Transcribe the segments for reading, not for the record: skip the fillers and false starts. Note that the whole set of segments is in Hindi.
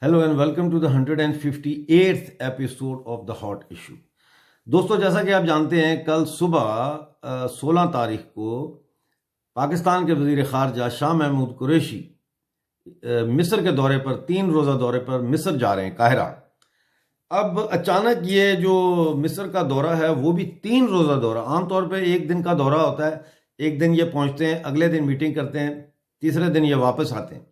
Hello and welcome to the 158th episode of the hot issue. दोस्तों, जैसा कि आप जानते हैं, कल सुबह 16 तारीख को पाकिस्तान के वजीर खारजा शाह महमूद कुरैशी मिस्र के दौरे पर 3 रोज़ा दौरे पर मिस्र जा रहे हैं, काहिरा। अब अचानक ये जो मिस्र का दौरा है वो भी 3 रोज़ा दौरा। आमतौर पे एक दिन का दौरा होता है, एक दिन ये पहुंचते हैं, अगले दिन मीटिंग करते हैं, तीसरे दिन ये वापस आते हैं।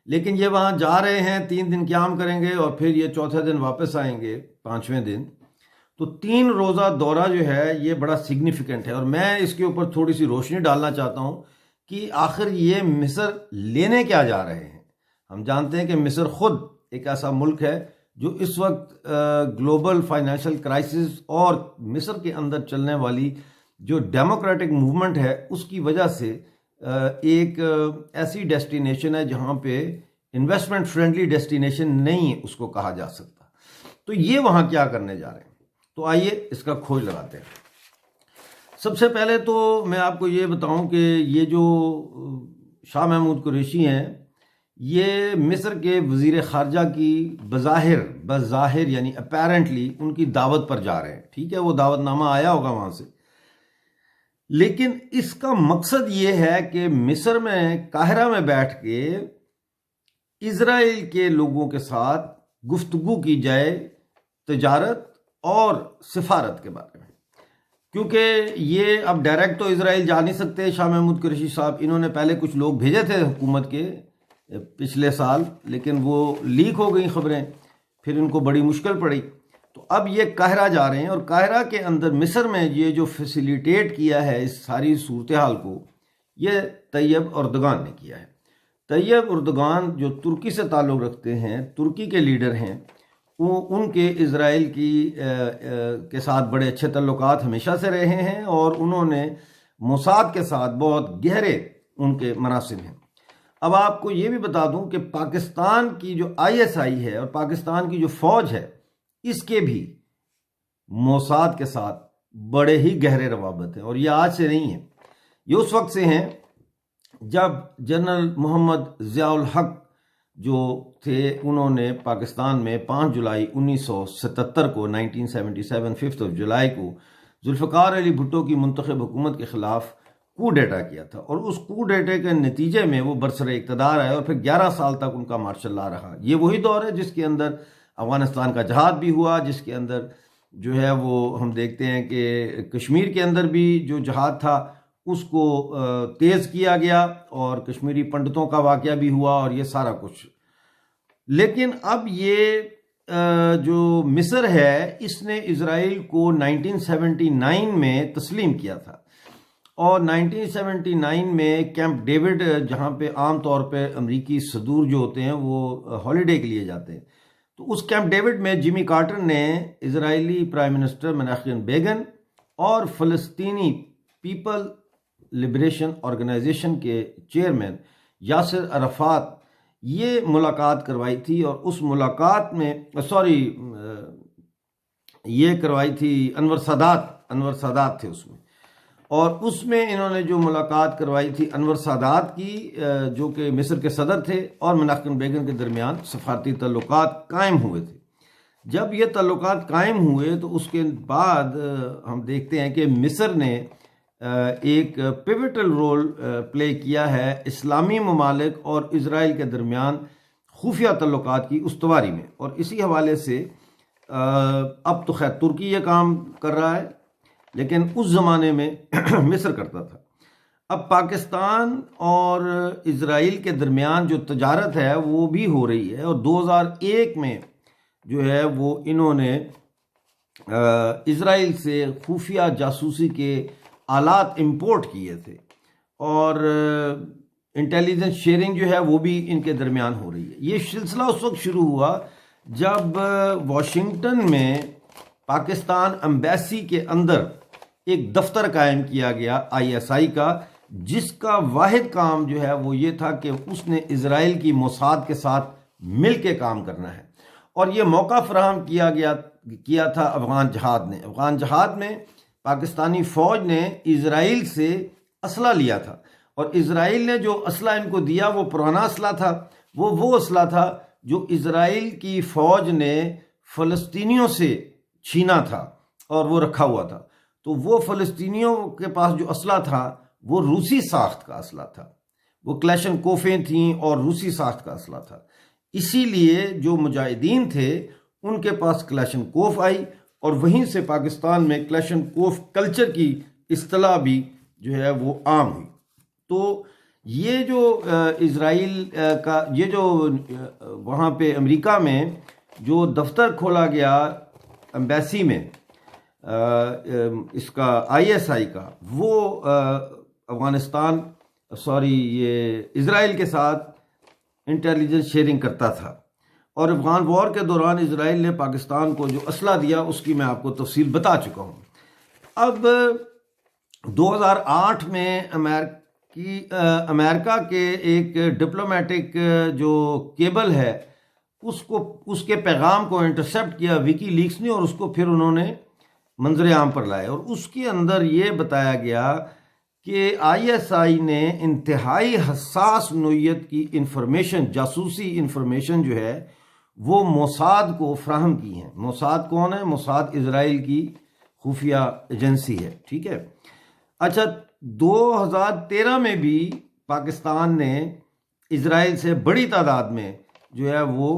लेकिन ये वहाँ जा रहे हैं, 3 दिन क्याम करेंगे और फिर ये चौथे दिन वापस आएंगे, 5वें दिन। तो 3 रोज़ा दौरा जो है ये बड़ा सिग्निफिकेंट है और मैं इसके ऊपर थोड़ी सी रोशनी डालना चाहता हूँ कि आखिर ये मिस्र लेने क्या जा रहे हैं। हम जानते हैं कि मिस्र खुद एक ऐसा मुल्क है जो इस वक्त ग्लोबल फाइनेंशियल क्राइसिस और मिस्र के अंदर चलने वाली जो डेमोक्रेटिक मूवमेंट है उसकी वजह से एक ऐसी डेस्टिनेशन है जहाँ पे इन्वेस्टमेंट फ्रेंडली डेस्टिनेशन नहीं है उसको कहा जा सकता। तो ये वहाँ क्या करने जा रहे हैं, तो आइए इसका खोज लगाते हैं। सबसे पहले तो मैं आपको ये बताऊं कि ये जो शाह महमूद कुरैशी हैं, ये मिस्र के वजीर खारजा की बज़ाहिर यानी अपेरेंटली उनकी दावत पर जा रहे हैं। ठीक है, वो दावतनामा आया होगा वहाँ से, लेकिन इसका मकसद ये है कि मिस्र में काहिरा में बैठ के इजराइल के लोगों के साथ गुफ्तगू की जाए तजारत और सिफारत के बारे में। क्योंकि ये अब डायरेक्ट तो इजराइल जा नहीं सकते शाह महमूद कुरैशी साहब। इन्होंने पहले कुछ लोग भेजे थे हुकूमत के पिछले साल, लेकिन वो लीक हो गई खबरें, फिर इनको बड़ी मुश्किल पड़ी। तो अब ये काहिरा जा रहे हैं और काहिरा के अंदर मिस्र में ये जो फैसिलिटेट किया है इस सारी सूरत हाल को, ये तैयब अर्दगान ने किया है। तैयब अर्दगान जो तुर्की से ताल्लुक़ रखते हैं, तुर्की के लीडर हैं, वो उनके इजराइल के साथ बड़े अच्छे तल्लुकात हमेशा से रहे हैं और उन्होंने मोसाद के साथ बहुत गहरे उनके मनासिब हैं। अब आपको ये भी बता दूं कि पाकिस्तान की जो ISI है और पाकिस्तान की जो फ़ौज है, इसके भी मोसाद के साथ बड़े ही गहरे रवाबत हैं। और ये आज से नहीं है, ये उस वक्त से हैं जब जनरल मोहम्मद ज़ियाउल हक जो थे, उन्होंने पाकिस्तान में 5 जुलाई 1977 को 1977 5 जुलाई को जुल्फ़िकार अली भुट्टो की मुंतखब हुकूमत के ख़िलाफ़ कू डेटा किया था और उस कू डेटे के नतीजे में वो बरसरे इक़्तिदार आए और फिर 11 साल तक उनका मार्शल लॉ रहा। ये वही दौर है जिसके अंदर अफ़गानिस्तान का जहाद भी हुआ, जिसके अंदर जो है वो हम देखते हैं कि कश्मीर के अंदर भी जो जहाद था उसको तेज़ किया गया और कश्मीरी पंडितों का वाक़या भी हुआ और ये सारा कुछ। लेकिन अब ये जो मिस्र है, इसने इजराइल को 1979 में तस्लीम किया था और 1979 में कैंप डेविड, जहाँ पे आम तौर पे अमरीकी सदूर जो होते हैं वो हॉलीडे के लिए जाते हैं, तो उस कैंप डेविड में जिमी कार्टर ने इजरायली प्राइम मिनिस्टर मेनाहेम बेगन और फ़लस्तीनी पीपल लिबरेशन ऑर्गेनाइजेशन के चेयरमैन यासिर अराफात ये मुलाकात करवाई थी और उस मुलाकात में ये करवाई थी अनवर सादात थे उसमें। और उसमें इन्होंने जो मुलाकात करवाई थी अनवर सादात की, जो कि मिस्र के सदर थे, और मेनाहेम बेगन के दरमियान सफारती तल्लुकात कायम हुए थे। जब ये तल्लुकात कायम हुए तो उसके बाद हम देखते हैं कि मिस्र ने एक पिवटल रोल प्ले किया है इस्लामी ममालिक और इजराइल के दरमियान खुफिया तल्लुकात की उस्तवारी में। और इसी हवाले से अब तो खैर तुर्की ये काम कर रहा है, लेकिन उस ज़माने में मिस्र करता था। अब पाकिस्तान और इजराइल के दरमियान जो तजारत है वो भी हो रही है और 2001 में जो है वो इन्होंने इजराइल से खुफिया जासूसी के आलात इंपोर्ट किए थे और इंटेलिजेंस शेयरिंग जो है वो भी इनके दरमियान हो रही है। ये सिलसिला उस वक्त शुरू हुआ जब वॉशिंगटन में पाकिस्तान एम्बेसी के अंदर एक दफ्तर कायम किया गया ISI का, जिसका वाहिद काम जो है वो ये था कि उसने इजराइल की मोसाद के साथ मिल के काम करना है। और ये मौका फराहम किया था अफगान जहाद ने। अफगान जहाद में पाकिस्तानी फ़ौज ने इजराइल से असला लिया था और इजराइल ने जो असला इनको दिया वो पुराना असला था, वो असला था जो इजराइल की फौज ने फ़लस्तीनियों से छीना था और वो रखा हुआ था, तो वो फ़लस्तीनियों के पास जो असला था वो रूसी साख्त का असला था, वो क्लैशनकोफ़ें थीं और रूसी साख्त का असला था। इसीलिए जो मुजाहिदीन थे उनके पास क्लैशनकोफ आई और वहीं से पाकिस्तान में क्लैशनकोफ कल्चर की इस्तिलाह भी जो है वो आम हुई। तो ये जो इज़राइल का ये जो वहाँ पे अमेरिका में जो दफ्तर खोला गया एम्बेसी में इसका ISI का, वो अफगानिस्तान ये इज़राइल के साथ इंटेलिजेंस शेयरिंग करता था। और अफगान वॉर के दौरान इज़राइल ने पाकिस्तान को जो असला दिया उसकी मैं आपको तफसील बता चुका हूँ। अब 2008 में अमेरिका के एक डिप्लोमेटिक जो केबल है उसके पैगाम को इंटरसेप्ट किया विकीलीक्स ने और उसको फिर उन्होंने मंजर आम पर लाया, और उसके अंदर ये बताया गया कि ISI ने इंतहाई हसास नोयत की इंफॉर्मेशन, जासूसी इंफॉर्मेशन जो है वो मोसाद को फ्राहम की है। मोसाद कौन है? मोसाद इजराइल की खुफिया एजेंसी है, ठीक है। अच्छा, 2013 में भी पाकिस्तान ने इजराइल से बड़ी तादाद में जो है वो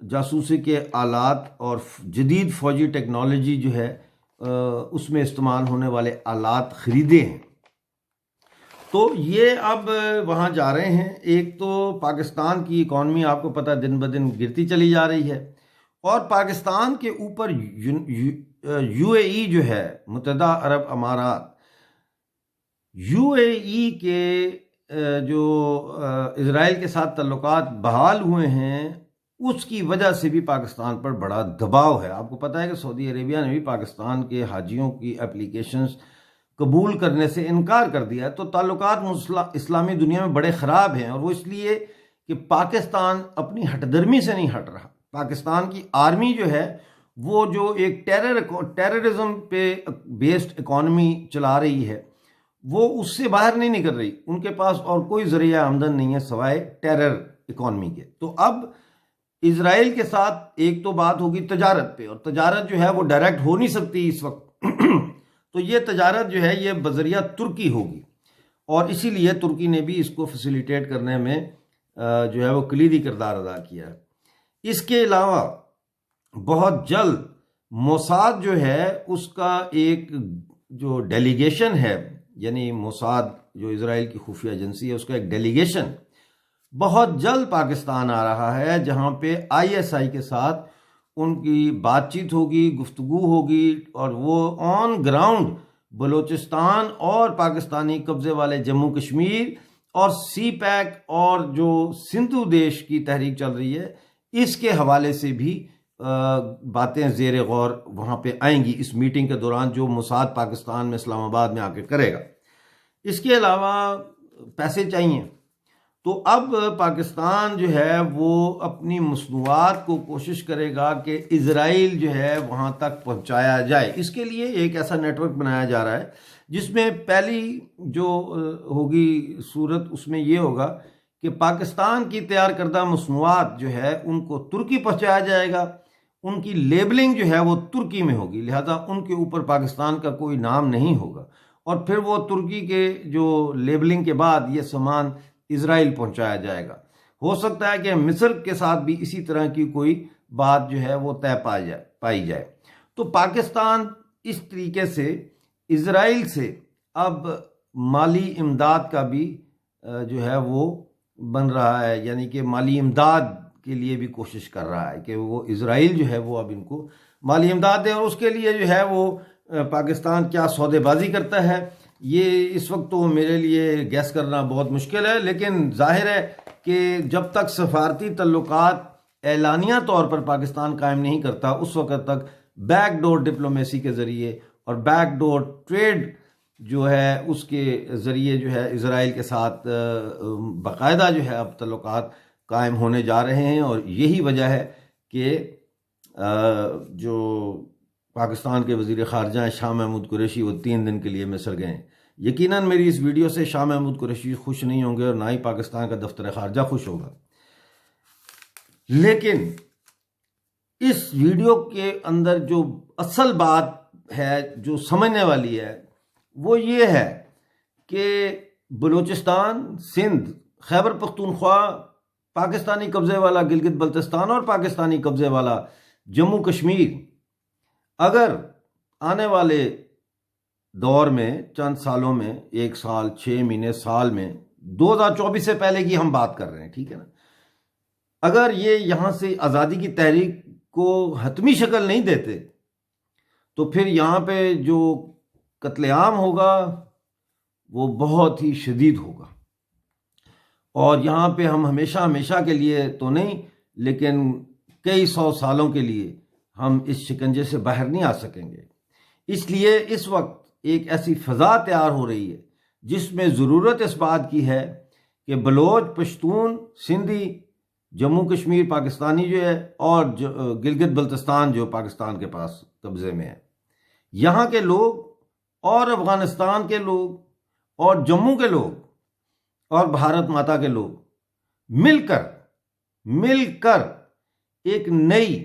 जासूसी के आलात और जदीद फौजी टेक्नोलॉजी जो है उसमें इस्तेमाल होने वाले आलात ख़रीदे हैं। तो ये अब वहाँ जा रहे हैं। एक तो पाकिस्तान की इकॉनमी आपको पता दिन ब दिन गिरती चली जा रही है, और पाकिस्तान के ऊपर UAE जो है, मुत्तहदा अरब अमारात, UAE के जो इज़राइल के साथ ताल्लुकात बहाल हुए हैं उसकी वजह से भी पाकिस्तान पर बड़ा दबाव है। आपको पता है कि सऊदी अरेबिया ने भी पाकिस्तान के हाजियों की एप्लीकेशंस कबूल करने से इनकार कर दिया है। तो ताल्लुकात इस्लामी दुनिया में बड़े ख़राब हैं, और वो इसलिए कि पाकिस्तान अपनी हटदर्मी से नहीं हट रहा। पाकिस्तान की आर्मी जो है वो जो एक टेररिज्म पे बेस्ड इकॉनमी चला रही है वो उससे बाहर नहीं निकल रही। उनके पास और कोई ज़रिया आमदन नहीं है सिवाय टेरर इकॉनमी के। तो अब इजराइल के साथ एक तो बात होगी तजारत पे, और तजारत जो है वो डायरेक्ट हो नहीं सकती इस वक्त तो ये तजारत जो है ये बजरिया तुर्की होगी, और इसीलिए तुर्की ने भी इसको फैसिलिटेट करने में जो है वो कलीदी किरदार अदा किया है। इसके अलावा बहुत जल्द मोसाद जो है उसका एक जो डेलीगेशन है, यानी मोसाद जो इजराइल की खुफिया एजेंसी है उसका एक डेलीगेशन बहुत जल्द पाकिस्तान आ रहा है, जहां पे ISI के साथ उनकी बातचीत होगी, गुफ्तगू होगी, और वो ऑन ग्राउंड बलूचिस्तान और पाकिस्तानी कब्जे वाले जम्मू कश्मीर और CPAC और जो सिंधु देश की तहरीक चल रही है इसके हवाले से भी बातें ज़ेर गौर वहाँ पे आएंगी इस मीटिंग के दौरान, जो मोसाद पाकिस्तान में इस्लामाबाद में आके करेगा। इसके अलावा पैसे चाहिए, तो अब पाकिस्तान जो है वो अपनी मसनूआत को कोशिश करेगा कि इज़राइल जो है वहाँ तक पहुँचाया जाए। इसके लिए एक ऐसा नेटवर्क बनाया जा रहा है जिसमें पहली जो होगी सूरत उसमें ये होगा कि पाकिस्तान की तैयार करदा मसनूआत जो है उनको तुर्की पहुँचाया जाएगा। उनकी लेबलिंग जो है वो तुर्की में होगी, लिहाजा उनके ऊपर पाकिस्तान का कोई नाम नहीं होगा, और फिर वो तुर्की के जो लेबलिंग के बाद ये सामान इजराइल पहुंचाया जाएगा। हो सकता है कि मिस्र के साथ भी इसी तरह की कोई बात जो है वो तय पाई जाए। तो पाकिस्तान इस तरीके से इजराइल से अब माली इमदाद का भी जो है वो बन रहा है, यानी कि माली इमदाद के लिए भी कोशिश कर रहा है कि वो इजराइल जो है वो अब इनको माली इमदाद दे। और उसके लिए जो है वो पाकिस्तान क्या सौदेबाजी करता है ये इस वक्त तो मेरे लिए गैस करना बहुत मुश्किल है, लेकिन जाहिर है कि जब तक सफारती तल्लुकात एलानिया तौर पर पाकिस्तान कायम नहीं करता उस वक्त तक बैकडोर डिप्लोमेसी के ज़रिए और बैकडोर ट्रेड जो है उसके ज़रिए जो है इजराइल के साथ बाकायदा जो है अब तल्लुकात कायम होने जा रहे हैं। और यही वजह है कि जो पाकिस्तान के वज़ीर ख़ारजा शाह महमूद कुरैशी वो 3 दिन के लिए मिस्र गए। यकीनन मेरी इस वीडियो से शाह महमूद कुरैशी खुश नहीं होंगे और ना ही पाकिस्तान का दफ्तर ख़ारजा खुश होगा। लेकिन इस वीडियो के अंदर जो असल बात है, जो समझने वाली है, वो ये है कि बलूचिस्तान, सिंध, खैबर पख्तूनख्वा, पाकिस्तानी कब्जे वाला गिलगित बल्तिस्तान और पाकिस्तानी कब्जे वाला जम्मू कश्मीर अगर आने वाले दौर में, चंद सालों में, 1 साल, 6 महीने, साल में, 2024 से पहले की हम बात कर रहे हैं, ठीक है ना, अगर ये यहाँ से आज़ादी की तहरीक को हतमी शक्ल नहीं देते तो फिर यहाँ पे जो कत्लेआम होगा वो बहुत ही शदीद होगा। और यहाँ पे हम हमेशा हमेशा के लिए तो नहीं, लेकिन कई 100 सालों के लिए हम इस शिकंजे से बाहर नहीं आ सकेंगे। इसलिए इस वक्त एक ऐसी फ़ज़ा तैयार हो रही है जिसमें ज़रूरत इस बात की है कि बलोच, पश्तून, सिंधी, जम्मू कश्मीर पाकिस्तानी जो है और गिलगित बल्तिस्तान जो पाकिस्तान के पास कब्ज़े में है, यहाँ के लोग और अफ़गानिस्तान के लोग और जम्मू के लोग और भारत माता के लोग मिलकर एक नई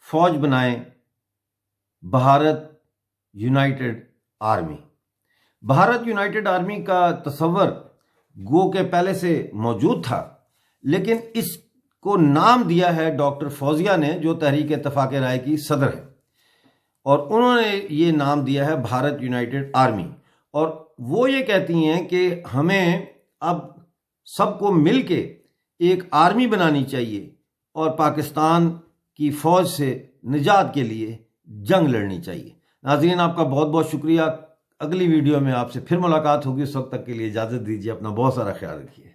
फौज बनाएं, Bharat United army. Bharat United army का तस्वर गो के पहले से मौजूद था, लेकिन इसको नाम दिया है डॉक्टर फौजिया ने, जो तहरीक इत्तेफाक राय की सदर है, और उन्होंने ये नाम दिया है भारत यूनाइटेड आर्मी। और वो ये कहती हैं कि हमें अब सबको मिलके एक आर्मी बनानी चाहिए और पाकिस्तान की फ़ौज से निजात के लिए जंग लड़नी चाहिए। नाज़रीन, आपका बहुत बहुत शुक्रिया। अगली वीडियो में आपसे फिर मुलाकात होगी। उस वक्त तक के लिए इजाज़त दीजिए। अपना बहुत सारा ख्याल रखिए।